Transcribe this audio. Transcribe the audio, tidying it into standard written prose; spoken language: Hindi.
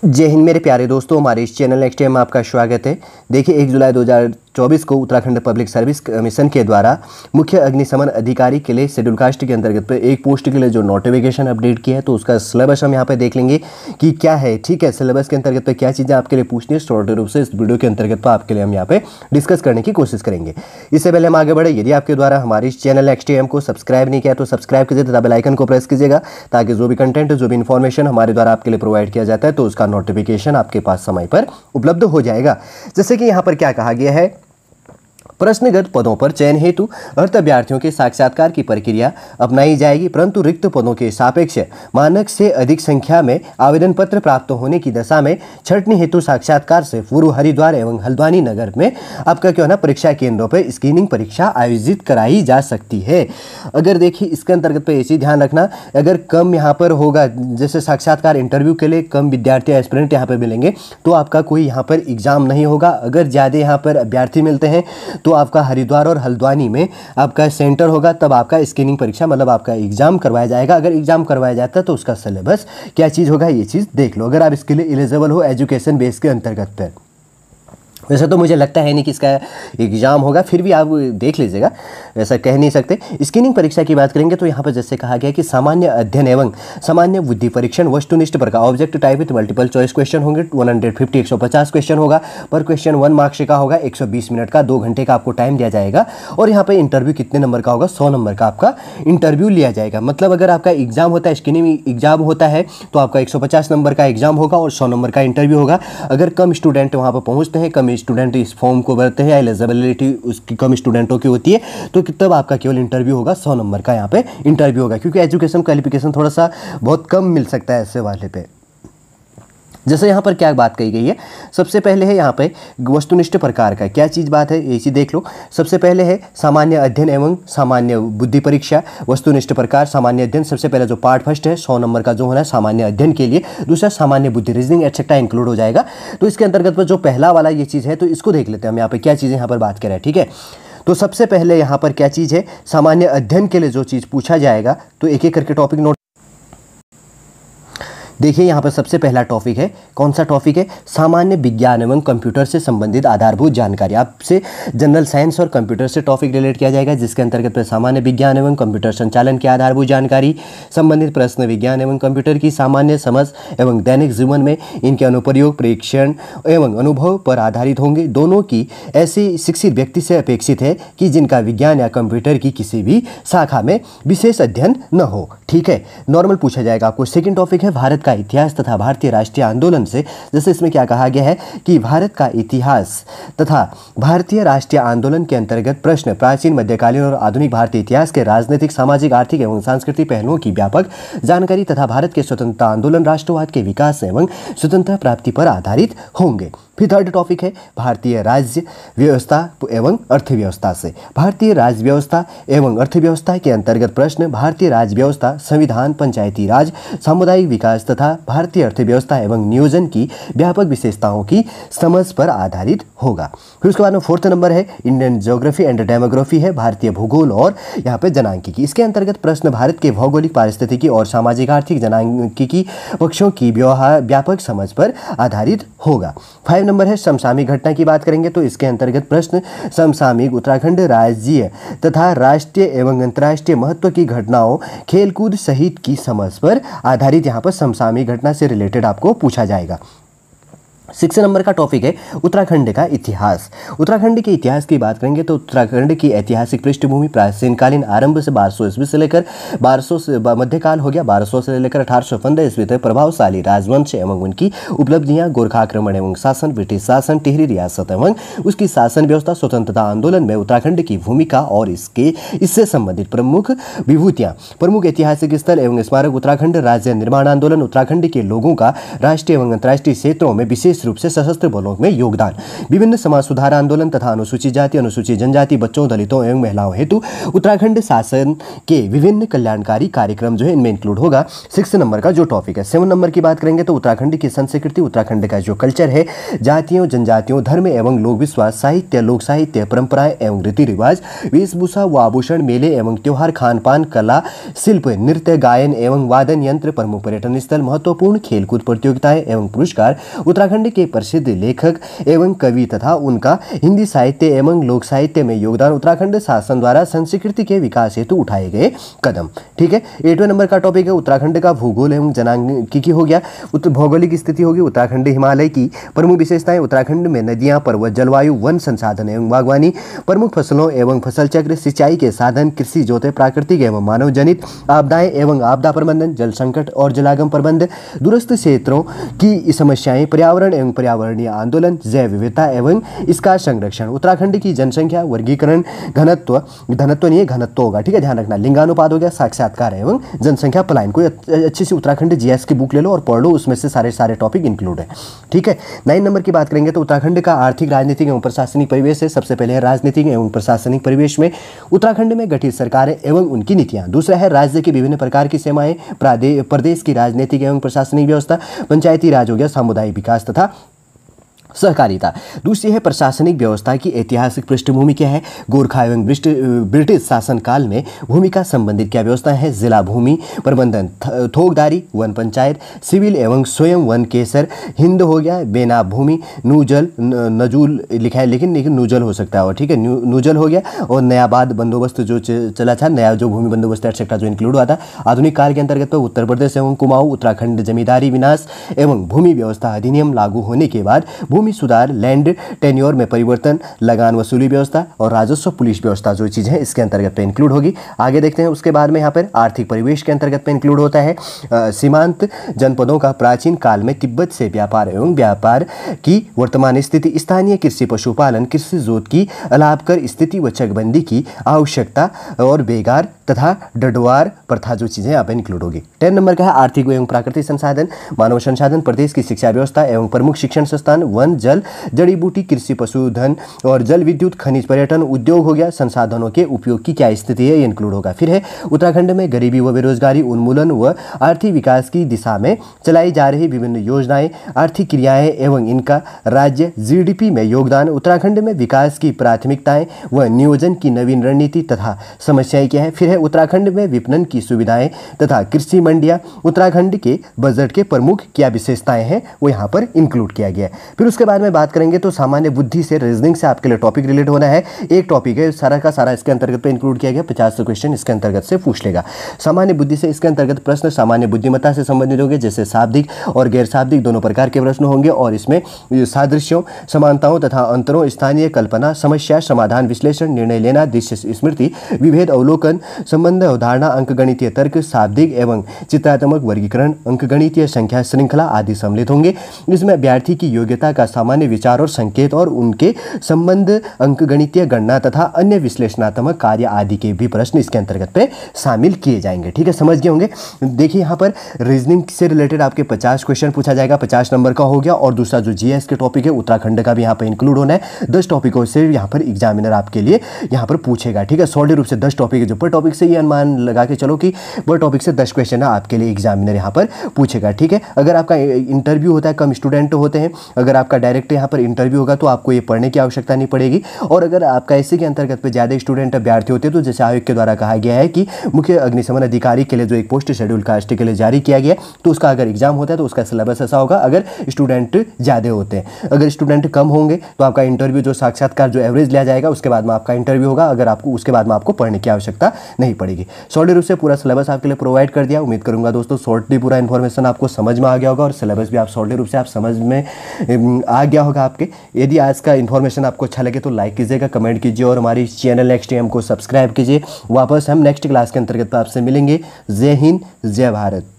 जय हिंद मेरे प्यारे दोस्तों, हमारे इस चैनल नेक्स्ट टाइम में आपका स्वागत है। देखिए 1 जुलाई 2024 को उत्तराखंड पब्लिक सर्विस कमीशन के द्वारा मुख्य अग्निशमन अधिकारी के लिए शेड्यूल कास्ट के अंतर्गत पे एक पोस्ट के लिए जो नोटिफिकेशन अपडेट किया है, तो उसका सिलेबस हम यहाँ पे देख लेंगे कि क्या है। ठीक है, सिलेबस के अंतर्गत पे क्या चीज़ें आपके लिए पूछनी है, शॉर्ट रूप से इस वीडियो के अंतर्गत पर आपके लिए हम यहाँ पे डिस्कस करने की कोशिश करेंगे। इससे पहले हम आगे बढ़े, यदि आपके द्वारा हमारे इस चैनल नेक्स्ट टाइम को सब्सक्राइब नहीं किया तो सब्सक्राइब कीजिए तथा बेल आइकन को प्रेस कीजिएगा, ताकि जो भी कंटेंट, जो भी इन्फॉर्मेशन हमारे द्वारा आपके लिए प्रोवाइड किया जाता है तो उसका नोटिफिकेशन आपके पास समय पर उपलब्ध हो जाएगा। जैसे कि यहाँ पर क्या कहा गया है, प्रश्नगत पदों पर चयन हेतु अर्थ अभ्यर्थियों के साक्षात्कार की प्रक्रिया अपनाई जाएगी, परंतु रिक्त पदों के सापेक्ष मानक से अधिक संख्या में आवेदन पत्र प्राप्त होने की दशा में छंटनी हेतु साक्षात्कार से पूर्व हरिद्वार एवं हल्द्वानी नगर में आपका क्या है ना, परीक्षा केंद्रों पर स्क्रीनिंग परीक्षा आयोजित कराई जा सकती है। अगर देखिए इसके अंतर्गत पे ऐसे ध्यान रखना, अगर कम यहाँ पर होगा, जैसे साक्षात्कार इंटरव्यू के लिए कम विद्यार्थी एस्पिरेंट यहाँ पर मिलेंगे तो आपका कोई यहाँ पर एग्जाम नहीं होगा। अगर ज़्यादा यहाँ पर अभ्यर्थी मिलते हैं तो आपका हरिद्वार और हल्द्वानी में आपका सेंटर होगा, तब आपका स्क्रीनिंग परीक्षा मतलब आपका एग्जाम करवाया जाएगा। अगर एग्जाम करवाया जाता है तो उसका सिलेबस क्या चीज़ होगा, ये चीज़ देख लो, अगर आप इसके लिए एलिजिबल हो एजुकेशन बेस के अंतर्गत पे। वैसे तो मुझे लगता है नहीं कि इसका एग्जाम होगा, फिर भी आप देख लीजिएगा, ऐसा कह नहीं सकते। स्क्रीनिंग परीक्षा की बात करेंगे तो यहाँ पर जैसे कहा गया कि सामान्य अध्ययन एवं सामान्य बुद्धि परीक्षण वस्तुनिष्ठ प्रकार object type with multiple choice question होंगे। 150 क्वेश्चन होगा, पर क्वेश्चन 1 मार्क्स का होगा, 120 मिनट का, 2 घंटे का आपको टाइम दिया जाएगा। और यहाँ पर इंटरव्यू कितने नंबर का होगा, 100 नंबर का आपका इंटरव्यू लिया जाएगा। मतलब अगर आपका एग्जाम होता है, स्क्रीनिंग एग्जाम होता है तो आपका 150 नंबर का एग्जाम होगा और 100 नंबर का इंटरव्यू होगा। अगर कम स्टूडेंट वहाँ पर पहुँचते हैं, कम स्टूडेंट इस फॉर्म को भरते हैं या एलिजिबिलिटी उसकी कम स्टूडेंटों की होती है, तो तब आपका केवल इंटरव्यू होगा, 100 नंबर का यहाँ पे इंटरव्यू होगा, क्योंकि एजुकेशन क्वालिफिकेशन थोड़ा सा बहुत कम मिल सकता है ऐसे वाले पे। जैसे यहाँ पर क्या बात कही गई है, सबसे पहले है यहाँ पे वस्तुनिष्ठ प्रकार का क्या चीज़ बात है, ये चीज़ देख लो। सबसे पहले है सामान्य अध्ययन एवं सामान्य बुद्धि परीक्षा वस्तुनिष्ठ प्रकार। सामान्य अध्ययन सबसे पहले जो पार्ट फर्स्ट है 100 नंबर का जो होना है सामान्य अध्ययन के लिए, दूसरा सामान्य बुद्धि रीजनिंग एक्सेट्रा इंक्लूड हो जाएगा। तो इसके अंतर्गत पर जो पहला वाला ये चीज़ है तो इसको देख लेते हैं हम यहाँ पर क्या चीज़ें यहाँ पर बात करें। ठीक है, तो सबसे पहले यहाँ पर क्या चीज़ है, सामान्य अध्ययन के लिए जो चीज़ पूछा जाएगा, तो एक एक करके टॉपिक नोट देखिए। यहाँ पर सबसे पहला टॉपिक है, कौन सा टॉपिक है, सामान्य विज्ञान एवं कंप्यूटर से संबंधित आधारभूत जानकारी। आपसे जनरल साइंस और कंप्यूटर से टॉपिक रिलेट किया जाएगा, जिसके अंतर्गत सामान्य विज्ञान एवं कंप्यूटर संचालन की आधारभूत जानकारी, संबंधित प्रश्न विज्ञान एवं कंप्यूटर की सामान्य समझ एवं दैनिक जीवन में इनके अनुप्रयोग, परीक्षण एवं अनुभव पर आधारित होंगे। दोनों की ऐसी शिक्षित व्यक्ति से अपेक्षित है कि जिनका विज्ञान या कंप्यूटर की किसी भी शाखा में विशेष अध्ययन न हो। ठीक है, नॉर्मल पूछा जाएगा आपको। सेकंड टॉपिक है भारत का इतिहास तथा भारतीय राष्ट्रीय आंदोलन से। जैसे इसमें क्या कहा गया है कि भारत का इतिहास तथा भारतीय राष्ट्रीय आंदोलन के अंतर्गत प्रश्न प्राचीन, मध्यकालीन और आधुनिक भारतीय इतिहास के राजनीतिक, सामाजिक, आर्थिक एवं सांस्कृतिक पहलुओं की व्यापक जानकारी तथा भारत के स्वतंत्रता आंदोलन, राष्ट्रवाद के विकास एवं स्वतंत्रता प्राप्ति पर आधारित होंगे। फिर थर्ड टॉपिक है भारतीय राज्य व्यवस्था एवं अर्थव्यवस्था से। भारतीय राज्य व्यवस्था एवं अर्थव्यवस्था के अंतर्गत प्रश्न भारतीय राज्य व्यवस्था, संविधान, पंचायती राज, सामुदायिक विकास तथा भारतीय अर्थव्यवस्था एवं नियोजन की व्यापक विशेषताओं की समझ पर आधारित होगा। फिर उसके बाद में फोर्थ नंबर है इंडियन ज्योग्राफी एंड डेमोग्राफी है, भारतीय भूगोल और यहाँ पे जनांकिकी। इसके अंतर्गत प्रश्न भारत के भौगोलिक, पारिस्थितिकी और सामाजिक, आर्थिक, जनांकिकी पक्षों की व्यापक समझ पर आधारित होगा। 5 नंबर है समसामयिक घटना की बात करेंगे तो इसके अंतर्गत प्रश्न समसामयिक उत्तराखंड राज्य तथा राष्ट्रीय एवं अंतर्राष्ट्रीय महत्व की घटनाओं, खेलकूद सहित की समझ पर आधारित यहाँ पर समसामयिक घटना से रिलेटेड आपको पूछा जाएगा। 6 नंबर का टॉपिक है उत्तराखंड का इतिहास। उत्तराखंड के इतिहास की बात करेंगे तो उत्तराखंड की ऐतिहासिक पृष्ठभूमि प्राचीनकालीन आरंभ से 1200 ईस्वी से लेकर 1200 से मध्यकाल हो गया, 1200 से लेकर 1815 ईस्वी तक प्रभावशाली राजवंश एवं उनकी उपलब्धियां, गोरखा आक्रमण एवं शासन, ब्रिटिश शासन, टिहरी रियासत एवं उसकी शासन व्यवस्था, स्वतंत्रता आंदोलन में उत्तराखंड की भूमिका और इससे संबंधित प्रमुख विभूतियां, प्रमुख ऐतिहासिक स्थल एवं स्मारक, उत्तराखंड राज्य निर्माण आंदोलन, उत्तराखंड के लोगों का राष्ट्रीय एवं अंतर्राष्ट्रीय क्षेत्रों में विशेष रूप से सशस्त्र बलों में योगदान, विभिन्न समाज सुधार आंदोलन तथा अनुसूचित जाति अनुसूचित जनजाति बच्चों दलितों एवं महिलाओं हेतु उत्तराखंड शासन के विभिन्न कल्याणकारी कार्यक्रम जो है इनमें इंक्लूड होगा। 6 नंबर का जो टॉपिक है। 7 नंबर की बात करेंगे तो उत्तराखंड की संस्कृति, उत्तराखंड का जो कल्चर है, जातियों जनजातियों धर्म एवं लोक विश्वास, साहित्य लोक साहित्य परंपराएं एवं रीति रिवाज, वेशभूषा व आभूषण, मेले एवं त्योहार, खान पान, कला शिल्प, नृत्य गायन एवं वादन यंत्र, प्रमुख पर्यटन स्थल, महत्वपूर्ण खेलकूद प्रतियोगिताएं एवं पुरस्कार, उत्तराखंड के प्रसिद्ध लेखक एवं कवि तथा उनका हिंदी साहित्य एवं लोक साहित्य में योगदान, उत्तराखंड शासन द्वारा संस्कृति के विकास हेतु उठाए गए कदम। ठीक है। 8वें नंबर का टॉपिक है उत्तराखंड का भूगोल एवं जनांकीकी हो गया। भौगोलिक स्थिति होगी उत्तराखंड हिमालय की प्रमुख विशेषताएं, उत्तराखंड में नदियां, पर्वत, जलवायु, वन संसाधन एवं बागवानी, प्रमुख फसलों एवं फसल चक्र, सिंचाई के साधन, कृषि जोते, प्राकृतिक एवं मानव जनित आपदाएं एवं आपदा प्रबंधन, जल संकट और जलागम प्रबंध, दूरस्थ क्षेत्रों की समस्याएं, पर्यावरण एवं पर्यावरणीय आंदोलन, जैव विविधता एवं इसका संरक्षण, उत्तराखंड की जनसंख्या, वर्गीकरण, घनत्व नहीं घनत्व होगा, ठीक है, ध्यान रखना, लिंगानुपात हो गया, साक्षात्कार एवं जनसंख्या पलायन। कोई अच्छी सी उत्तराखंड जीएस की बुक ले लो और पढ़ लो, उसमें से सारे टॉपिक इंक्लूड है। ठीक है। 9 नंबर की बात करेंगे तो उत्तराखंड का आर्थिक राजनीतिक एवं प्रशासनिक परिवेश है। सबसे पहले है राजनीतिक एवं प्रशासनिक परिवेश में उत्तराखंड में गठित सरकारें एवं उनकी नीतियां। दूसरा है राज्य की विभिन्न प्रकार की सेवाएं, प्रदेश की राजनीतिक एवं प्रशासनिक व्यवस्था, पंचायती राज हो गया, सामुदायिक विकास तथा सहकारिता। दूसरी है प्रशासनिक व्यवस्था की ऐतिहासिक पृष्ठभूमि क्या है, गोरखा एवं ब्रिटिश शासनकाल में भूमि का संबंधित क्या व्यवस्था है, जिला भूमि प्रबंधन, थोकदारी, वन पंचायत, सिविल एवं स्वयं वन केसर, हिंद हो गया, बेनाब भूमि, नूजल, नजूल लिखा है लेकिन नूजल हो सकता है, ठीक है, नूजल हो गया, और नयाबाद बंदोबस्त जो चला था, नया जो भूमि बंदोबस्त एटसेट्रा जो इंक्लूड हुआ था। आधुनिक काल के अंतर्गत तो उत्तर प्रदेश एवं कुमाऊं उत्तराखंड जमींदारी विनाश एवं भूमि व्यवस्था अधिनियम लागू होने के बाद भूमि सुधार, लैंड टेन्योर में परिवर्तन, लगान वसूली व्यवस्था और राजस्व पुलिस व्यवस्था जो चीज़ है इसके अंतर्गत पे इंक्लूड होगी। आगे देखते हैं उसके बाद में यहाँ पर आर्थिक परिवेश के अंतर्गत पे इंक्लूड होता है सीमांत जनपदों का प्राचीन काल में तिब्बत से व्यापार एवं व्यापार की वर्तमान स्थिति, स्थानीय कृषि पशुपालन, कृषि जोत की अलाप कर स्थिति व चकबंदी की आवश्यकता और बेगार तथा डडवार प्रथा जो चीज़ें यहाँ पर इंक्लूड होगी। 10 नंबर का है आर्थिक एवं प्राकृतिक संसाधन, मानव संसाधन, प्रदेश की शिक्षा व्यवस्था एवं प्रमुख शिक्षण संस्थान, वन जल, जड़ी बूटी, कृषि, पशुधन और जल विद्युत, खनिज, पर्यटन, उद्योग हो गया, संसाधनों के उपयोग की क्या स्थिति है ये इंक्लूड होगा। फिर है उत्तराखंड में गरीबी व बेरोजगारी उन्मूलन व आर्थिक विकास की दिशा में चलाई जा रही विभिन्न योजनाएं, आर्थिक क्रियाएं एवं इनका राज्य जीडीपी में योगदान, उत्तराखंड में विकास की प्राथमिकताएं व नियोजन की नवीन रणनीति तथा समस्याएं क्या है। फिर है उत्तराखंड में विपणन की सुविधाएं तथा कृषि मंडियां, उत्तराखंड के बजट के प्रमुख क्या विशेषताएं हैं वो यहाँ पर इंक्लूड किया गया है। फिर उसके बाद में बात करेंगे तो सामान्य बुद्धि से रीजनिंग से आपके लिए टॉपिक रिलेट होना है। एक टॉपिक है सारा का सारा इसके अंतर्गत पे इंक्लूड किया गया, 50 क्वेश्चन इसके अंतर्गत से पूछ लेगा। सामान्य बुद्धि से इसके अंतर्गत प्रश्न सामान्य बुद्धिमत्ता से संबंधित होंगे, जैसे शाब्दिक और गैर शाब्दिक दोनों प्रकार के प्रश्न होंगे और इसमें सादृश्यों, समानताओं तथा अंतरों, स्थानीय कल्पना, समस्या समाधान, विश्लेषण, निर्णय लेना, दृश्य स्मृति, विभेद, अवलोकन, संबंध, अवधारणा, अंकगणितीय तर्क, शाब्दिक एवं चित्रात्मक वर्गीकरण, अंकगणितीय संख्या श्रृंखला आदि सम्मिलित होंगे। इसमें अभ्यर्थी की योग्यता का सामान्य विचार और संकेत और उनके संबंध, अंकगणितीय गणना तथा अन्य विश्लेषणात्मक कार्य आदि के भी प्रश्न इसके अंतर्गत पे शामिल किए जाएंगे। ठीक है, समझ गए होंगे। देखिए यहाँ पर रीजनिंग से रिलेटेड आपके 50 क्वेश्चन पूछा जाएगा, 50 नंबर का हो गया, और दूसरा जो जीएस के टॉपिक है उत्तराखंड का भी यहाँ पर इंक्लूड होना है। 10 टॉपिकों से यहाँ पर एग्जामिनर आपके लिए यहाँ पर पूछेगा। ठीक है, सॉलिड रूप से 10 टॉपिक है, जो पर टॉपिक से ये अनुमान लगा के चलो कि पर टॉपिक से 10 क्वेश्चन है आपके लिए एग्जामिनर यहाँ पर पूछेगा। ठीक है, अगर आपका इंटरव्यू होता है, कम स्टूडेंट होते हैं, अगर आपका डायरेक्ट यहाँ पर इंटरव्यू होगा तो आपको ये पढ़ने की आवश्यकता नहीं पड़ेगी। और अगर आपका ऐसे के अंतर्गत पे ज़्यादा स्टूडेंट अभ्यर्थी होते हैं तो जैसे आयोग के द्वारा कहा गया है कि मुख्य अग्निशमन अधिकारी के लिए जो एक पोस्ट शेड्यूल कास्ट के लिए जारी किया गया, तो उसका अगर एग्जाम होता है तो उसका सिलेबस ऐसा होगा अगर स्टूडेंट ज़्यादा होते हैं। अगर स्टूडेंट कम होंगे तो आपका इंटरव्यू जो साक्षात्कार जो एवरेज लिया जाएगा उसके बाद में आपका इंटरव्यू होगा, अगर आपको उसके बाद में आपको पढ़ने की आवश्यकता नहीं पड़ेगी। सॉलिड रूप से पूरा सिलेबस आपके लिए प्रोवाइड कर दिया। उम्मीद करूंगा दोस्तों शॉर्टली पूरा इन्फॉर्मेशन आपको समझ में आ गया होगा और सिलेबस भी आप सॉलिड रूप से आप समझ में आ गया होगा आपके। यदि आज का इन्फॉर्मेशन आपको अच्छा लगे तो लाइक कीजिएगा, कमेंट कीजिए और हमारी चैनल नेक्स्ट टाइम को सब्सक्राइब कीजिए। वापस हम नेक्स्ट क्लास के अंतर्गत आपसे मिलेंगे। जय हिंद, जय भारत।